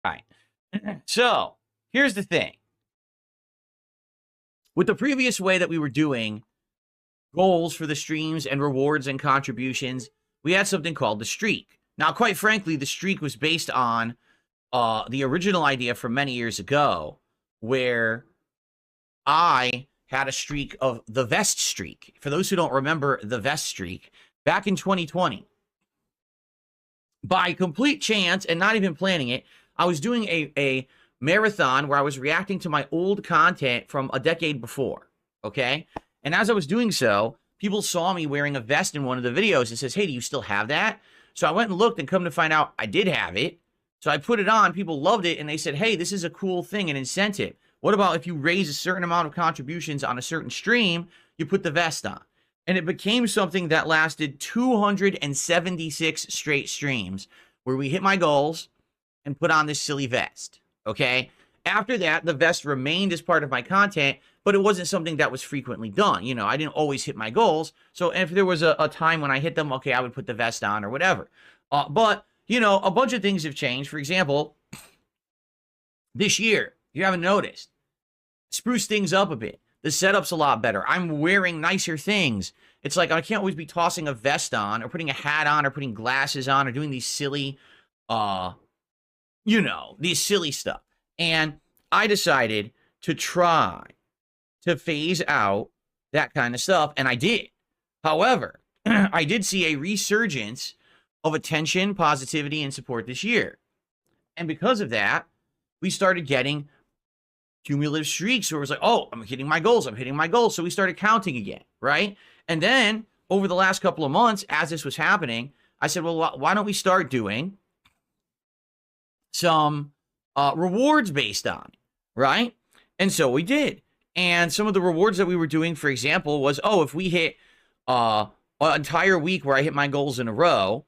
All right. So here's the thing. With the previous way that we were doing goals for the streams and rewards and contributions, we had something called the streak. Now, quite frankly, the streak was based on the original idea from many years ago, where I had a streak of the vest streak. For those who don't remember the vest streak, back in 2020, by complete chance and not even planning it, I was doing a marathon where I was reacting to my old content from a decade before, okay? And as I was doing so, people saw me wearing a vest in one of the videos and says, hey, do you still have that? So I went and looked and come to find out I did have it. So I put it on, people loved it, and they said, hey, this is a cool thing, an incentive. What about if you raise a certain amount of contributions on a certain stream, you put the vest on? And it became something that lasted 276 straight streams where we hit my goals and put on this silly vest, okay? After that, the vest remained as part of my content, but it wasn't something that was frequently done. You know, I didn't always hit my goals. So if there was a time when I hit them, okay, I would put the vest on or whatever. But, you know, a bunch of things have changed. For example, this year, you haven't noticed, spruce things up a bit. The setup's a lot better. I'm wearing nicer things. It's like I can't always be tossing a vest on or putting a hat on or putting glasses on or doing these silly, you know, these silly stuff. And I decided to try to phase out that kind of stuff, and I did. However, I did see a resurgence of attention, positivity, and support this year. And because of that, we started getting cumulative streaks where it was like, oh, I'm hitting my goals, I'm hitting my goals. So we started counting again, right? And then over the last couple of months, as this was happening, I said, well, why don't we start doing some rewards based on it, right? And so we did. And some of the rewards that we were doing, for example, was, oh, if we hit an entire week where I hit my goals in a row,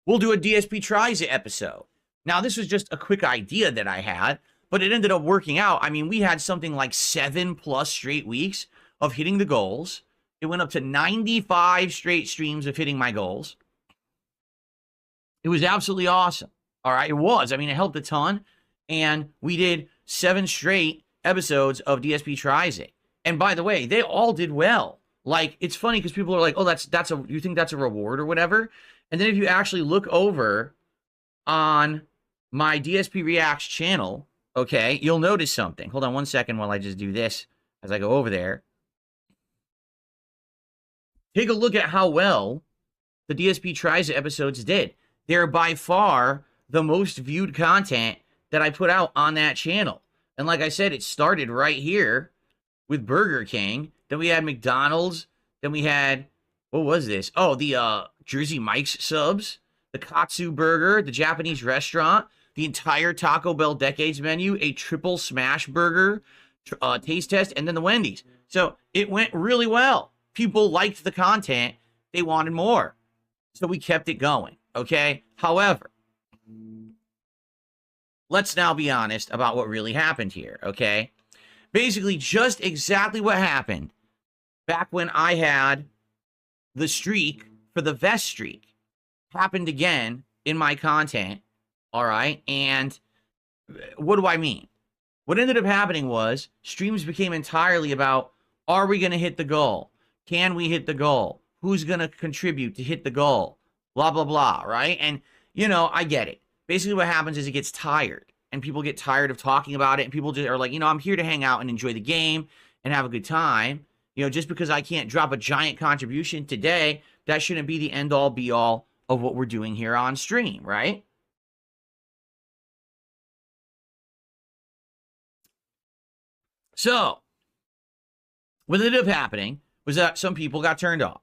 we'll do a DSP Tries It episode. Now, this was just a quick idea that I had, but it ended up working out. I mean, we had something like 7+ straight weeks of hitting the goals. It went up to 95 straight streams of hitting my goals. It was absolutely awesome. All right, it was. I mean, it helped a ton. And we did 7 straight episodes of DSP Tries It. And by the way, they all did well. Like, it's funny because people are like, oh, you think that's a reward or whatever? And then if you actually look over on my DSP Reacts channel, okay, you'll notice something. Hold on one second while I just do this as I go over there. Take a look at how well the DSP Tries It episodes did. They're by far the most viewed content that I put out on that channel. And like I said, it started right here with Burger King. Then we had McDonald's. Then we had, what was this? Oh, the Jersey Mike's subs, the Katsu Burger, the Japanese restaurant, the entire Taco Bell Decades menu, a triple smash burger, taste test, and then the Wendy's. So it went really well. People liked the content. They wanted more. So we kept it going, okay? However, let's now be honest about what really happened here, okay? Basically, just exactly what happened back when I had the streak for the vest streak happened again in my content, all right? And what do I mean? What ended up happening was streams became entirely about, are we going to hit the goal? Can we hit the goal? Who's going to contribute to hit the goal? Blah, blah, blah, right? And, you know, I get it. Basically what happens is it gets tired. And people get tired of talking about it. And people just are like, you know, I'm here to hang out and enjoy the game and have a good time. You know, just because I can't drop a giant contribution today, that shouldn't be the end-all, be-all of what we're doing here on stream, right? So, what ended up happening was that some people got turned off.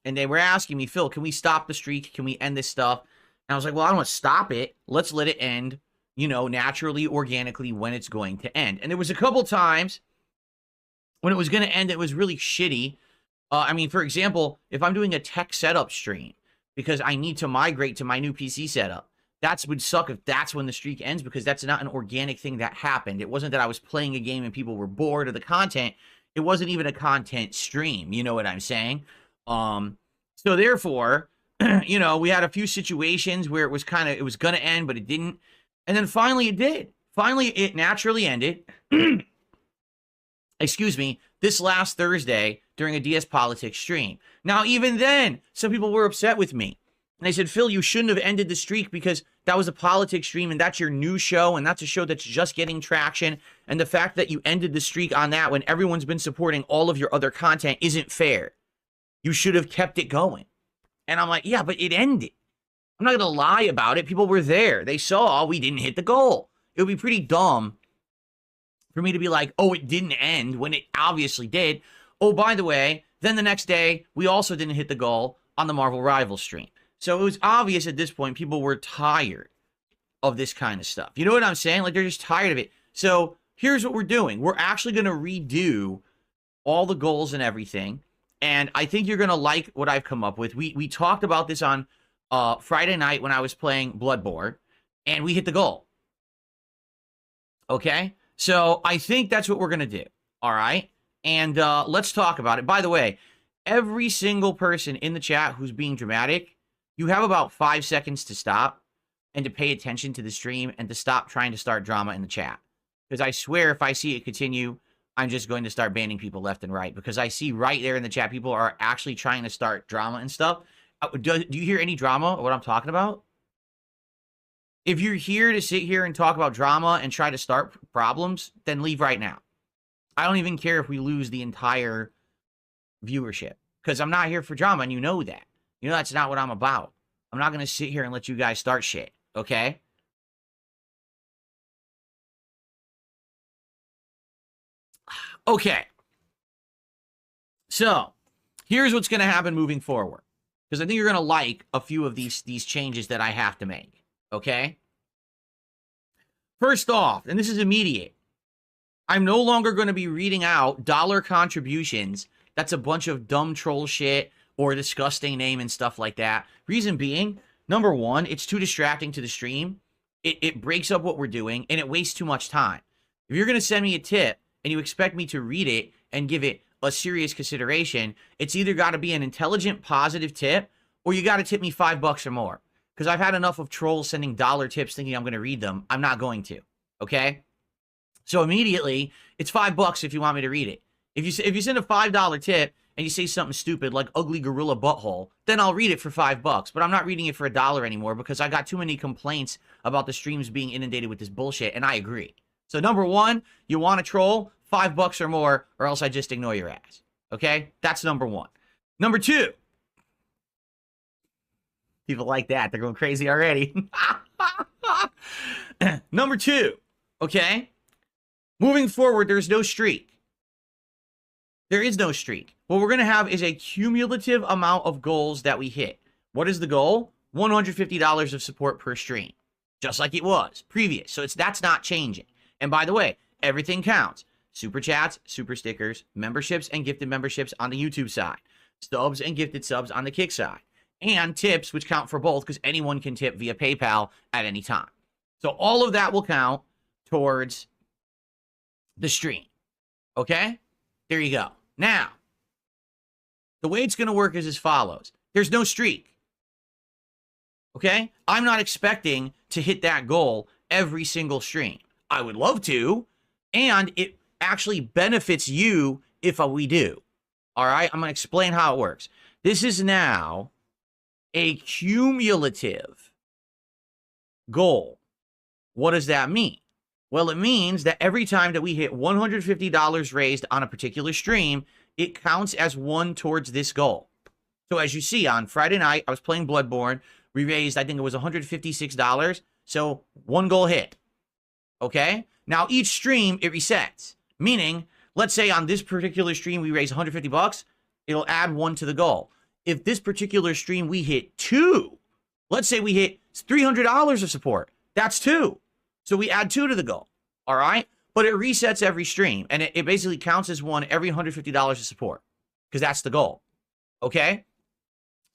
And they were asking me, Phil, can we stop the streak? Can we end this stuff? And I was like, well, I don't want to stop it. Let's let it end, you know, naturally, organically, when it's going to end. And there was a couple times when it was going to end, it was really shitty. I mean, for example, if I'm doing a tech setup stream because I need to migrate to my new PC setup, that would suck if that's when the streak ends, because that's not an organic thing that happened. It wasn't that I was playing a game and people were bored of the content. It wasn't even a content stream. You know what I'm saying? So therefore, you know, we had a few situations where it was going to end, but it didn't. And then finally it did. Finally, it naturally ended. Excuse me, this last Thursday during a DS Politics stream. Now, even then, some people were upset with me. And they said, Phil, you shouldn't have ended the streak because that was a politics stream and that's your new show and that's a show that's just getting traction. And the fact that you ended the streak on that when everyone's been supporting all of your other content isn't fair. You should have kept it going. And I'm like, yeah, but it ended. I'm not going to lie about it. People were there. They saw we didn't hit the goal. It would be pretty dumb for me to be like, oh, it didn't end when it obviously did. Oh, by the way, then the next day, we also didn't hit the goal on the Marvel Rivals stream. So it was obvious at this point, people were tired of this kind of stuff. You know what I'm saying? Like, they're just tired of it. So here's what we're doing. We're actually going to redo all the goals and everything. And I think you're going to like what I've come up with. We talked about this on Friday night when I was playing Bloodborne, and we hit the goal. Okay? So I think that's what we're going to do. All right? And let's talk about it. By the way, every single person in the chat who's being dramatic, you have about 5 seconds to stop and to pay attention to the stream and to stop trying to start drama in the chat. Because I swear if I see it continue, I'm just going to start banning people left and right. Because I see right there in the chat, people are actually trying to start drama and stuff. Do you hear any drama of what I'm talking about? If you're here to sit here and talk about drama and try to start problems, then leave right now. I don't even care if we lose the entire viewership. Because I'm not here for drama, and you know that. You know that's not what I'm about. I'm not going to sit here and let you guys start shit, okay? Okay. So, here's what's going to happen moving forward. Because I think you're going to like a few of these changes that I have to make, okay? First off, and this is immediate, I'm no longer going to be reading out dollar contributions. That's a bunch of dumb troll shit or a disgusting name and stuff like that. Reason being, number one, it's too distracting to the stream. It breaks up what we're doing, and it wastes too much time. If you're going to send me a tip and you expect me to read it and give it a serious consideration, it's either got to be an intelligent, positive tip, or you got to tip me $5 or more. Because I've had enough of trolls sending dollar tips thinking I'm going to read them. I'm not going to, okay? So immediately, it's $5 if you want me to read it. If you send a $5 tip and you say something stupid like ugly gorilla butthole, then I'll read it for $5. But I'm not reading it for $1 anymore because I got too many complaints about the streams being inundated with this bullshit, and I agree. So number one, you want to troll, $5 or more, or else I just ignore your ass. Okay? That's number one. Number two. People like that. They're going crazy already. Number two. Okay? Moving forward, there's no streak. There is no streak. What we're going to have is a cumulative amount of goals that we hit. What is the goal? $150 of support per stream. Just like it was previous. So that's not changing. And by the way, everything counts. Super chats, super stickers, memberships, and gifted memberships on the YouTube side. Subs and gifted subs on the Kick side. And tips, which count for both because anyone can tip via PayPal at any time. So all of that will count towards the stream. Okay? There you go. Now, the way it's going to work is as follows. There's no streak. Okay? I'm not expecting to hit that goal every single stream. I would love to, and it actually benefits you if we do. All right? I'm going to explain how it works. This is now a cumulative goal. What does that mean? Well, it means that every time that we hit $150 raised on a particular stream, it counts as one towards this goal. So as you see, on Friday night, I was playing Bloodborne. We raised, I think it was $156. So one goal hit. Okay? Now, each stream, it resets. Meaning, let's say on this particular stream, we raise $150. It'll add one to the goal. If this particular stream, we hit two, let's say we hit $300 of support. That's two. So we add two to the goal. All right? But it resets every stream. And it basically counts as one every $150 of support. Because that's the goal. Okay?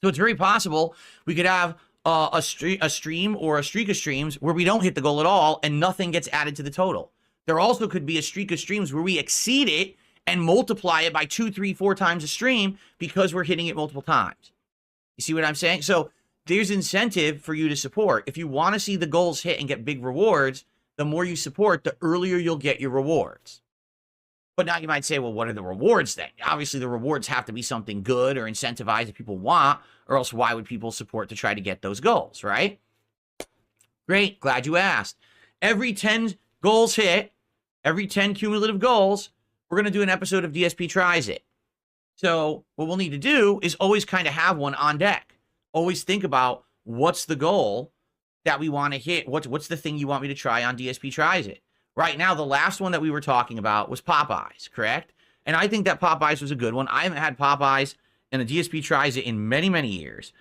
So it's very possible we could have a stream or a streak of streams where we don't hit the goal at all and nothing gets added to the total. There also could be a streak of streams where we exceed it and multiply it by 2, 3, 4 times a stream because we're hitting it multiple times. You see what I'm saying? So there's incentive for you to support. If you want to see the goals hit and get big rewards, the more you support, the earlier you'll get your rewards. But now you might say, well, what are the rewards then? Obviously, the rewards have to be something good or incentivized that people want, or else why would people support to try to get those goals, right? Great. Glad you asked. Every 10 goals hit, every 10 cumulative goals, we're going to do an episode of DSP Tries It. So what we'll need to do is always kind of have one on deck. Always think about what's the goal that we want to hit. What's the thing you want me to try on DSP Tries It? Right now, the last one that we were talking about was Popeyes, correct? And I think that Popeyes was a good one. I haven't had Popeyes and a DSP Tries It in many, many years.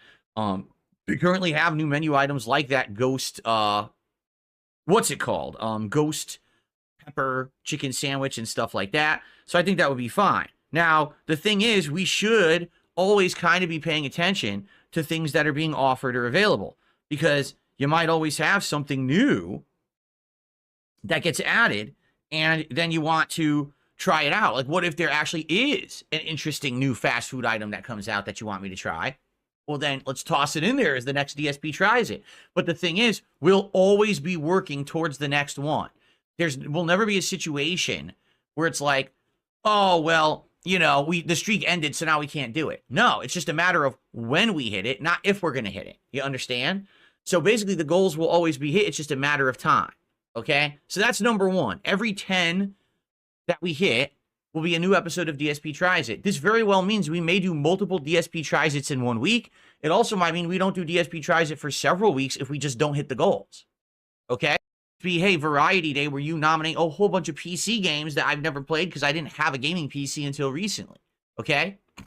We currently have new menu items like that ghost, what's it called? Ghost pepper chicken sandwich and stuff like that. So I think that would be fine. Now, the thing is, we should always kind of be paying attention to things that are being offered or available, because you might always have something new that gets added, and then you want to try it out. Like, what if there actually is an interesting new fast food item that comes out that you want me to try? Well, then let's toss it in there as the next DSP Tries It. But the thing is, we'll always be working towards the next one. Will never be a situation where it's like, oh, well, you know, the streak ended, so now we can't do it. No, it's just a matter of when we hit it, not if we're going to hit it. You understand? So basically, the goals will always be hit. It's just a matter of time. Okay? So that's number one. Every 10 that we hit will be a new episode of DSP Tries It. This very well means we may do multiple DSP Tries It's in 1 week. It also might mean we don't do DSP Tries It for several weeks if we just don't hit the goals. Okay? Be, hey, Variety Day, where you nominate a whole bunch of PC games that I've never played because I didn't have a gaming PC until recently. Okay? So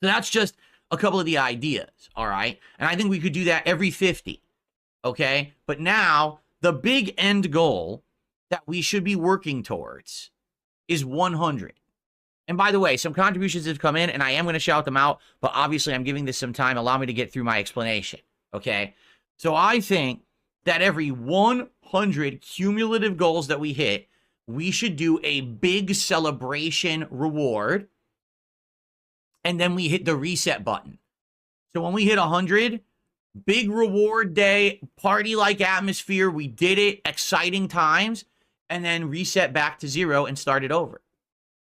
that's just a couple of the ideas, all right? And I think we could do that every 50. Okay? But now, the big end goal that we should be working towards is 100. And by the way, some contributions have come in, and I am going to shout them out, but obviously I'm giving this some time. Allow me to get through my explanation, okay? So I think that every 100 cumulative goals that we hit, we should do a big celebration reward, and then we hit the reset button. So when we hit 100, big reward day, party-like atmosphere, we did it, exciting times, and then reset back to 0 and start it over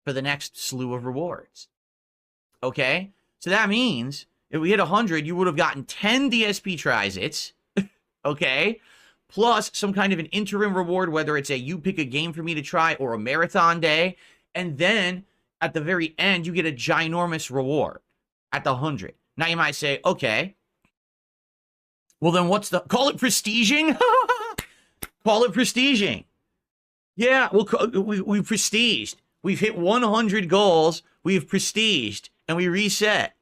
for the next slew of rewards. Okay? So that means if we hit 100, you would have gotten 10 DSP Tries It's, okay? Plus some kind of an interim reward, whether it's you pick a game for me to try or a marathon day. And then at the very end, you get a ginormous reward at the 100. Now you might say, okay, well then call it prestiging? Call it prestiging. Yeah, we've prestiged. We've hit 100 goals, we've prestiged, and we reset.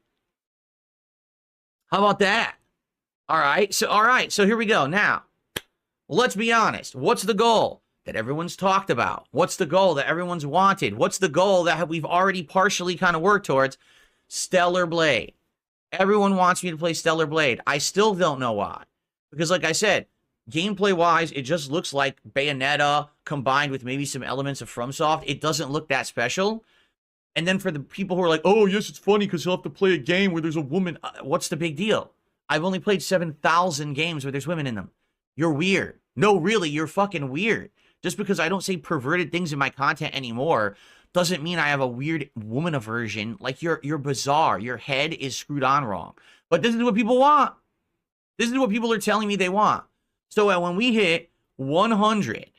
How about that? All right, so here we go. Now, let's be honest. What's the goal that everyone's talked about? What's the goal that everyone's wanted? What's the goal that we've already partially kind of worked towards? Stellar Blade. Everyone wants me to play Stellar Blade. I still don't know why. Because like I said, gameplay-wise, it just looks like Bayonetta combined with maybe some elements of FromSoft. It doesn't look that special. And then for the people who are like, oh, yes, it's funny because you'll have to play a game where there's a woman. What's the big deal? I've only played 7,000 games where there's women in them. You're weird. No, really, you're fucking weird. Just because I don't say perverted things in my content anymore doesn't mean I have a weird woman aversion. Like, you're bizarre. Your head is screwed on wrong. But this is what people want. This is what people are telling me they want. So when we hit 100,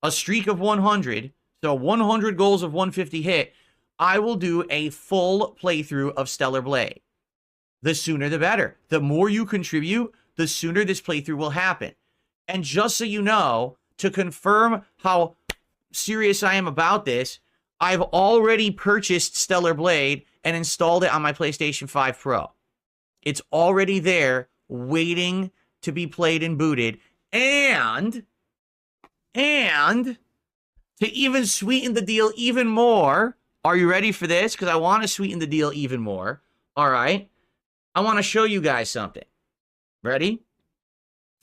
a streak of 100, so 100 goals of 150 hit, I will do a full playthrough of Stellar Blade. The sooner the better. The more you contribute, the sooner this playthrough will happen. And just so you know, to confirm how serious I am about this, I've already purchased Stellar Blade and installed it on my PlayStation 5 Pro. It's already there, waiting to be played and booted. And to even sweeten the deal even more, are you ready for this? Because I want to sweeten the deal even more. All right. I want to show you guys something. Ready?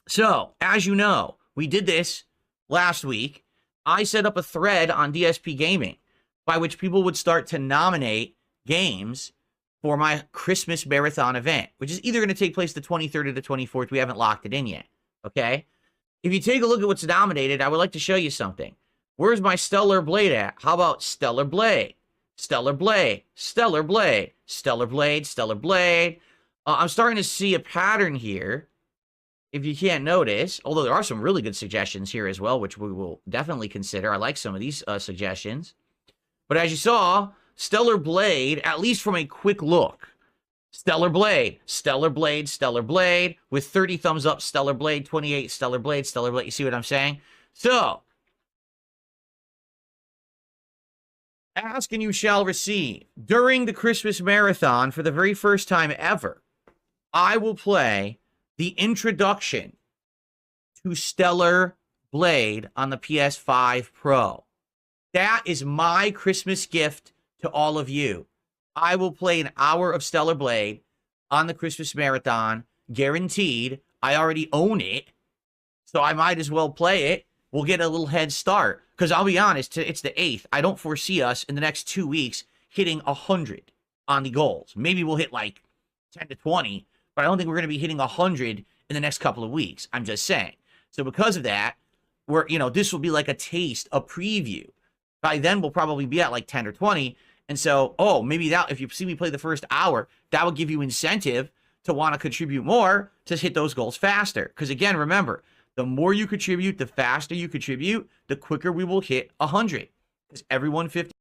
So, as you know, we did this last week. I set up a thread on DSP Gaming by which people would start to nominate games for my Christmas marathon event, which is either going to take place the 23rd or the 24th. We haven't locked it in yet. Okay. If you take a look at what's nominated, I would like to show you something. Where's my Stellar Blade at? How about Stellar Blade? Stellar Blade, Stellar Blade, Stellar Blade, Stellar Blade. I'm starting to see a pattern here, if you can't notice, although there are some really good suggestions here as well, which we will definitely consider. I like some of these suggestions. But as you saw, Stellar Blade, at least from a quick look, Stellar Blade, Stellar Blade, Stellar Blade, with 30 thumbs up, Stellar Blade, 28, Stellar Blade, Stellar Blade. You see what I'm saying? So, ask and you shall receive. During the Christmas marathon, for the very first time ever, I will play the introduction to Stellar Blade on the PS5 Pro. That is my Christmas gift to all of you. I will play an hour of Stellar Blade on the Christmas marathon, guaranteed. I already own it, so I might as well play it. We'll get a little head start. Because I'll be honest, it's the 8th. I don't foresee us in the next 2 weeks hitting 100 on the goals. Maybe we'll hit like 10 to 20, but I don't think we're going to be hitting 100 in the next couple of weeks. I'm just saying. So because of that, this will be like a taste, a preview. By then, we'll probably be at like 10 or 20. And so, maybe that, if you see me play the first hour, that will give you incentive to want to contribute more to hit those goals faster. Because again, remember, the more you contribute, the faster you contribute, the quicker we will hit 100. Because every 150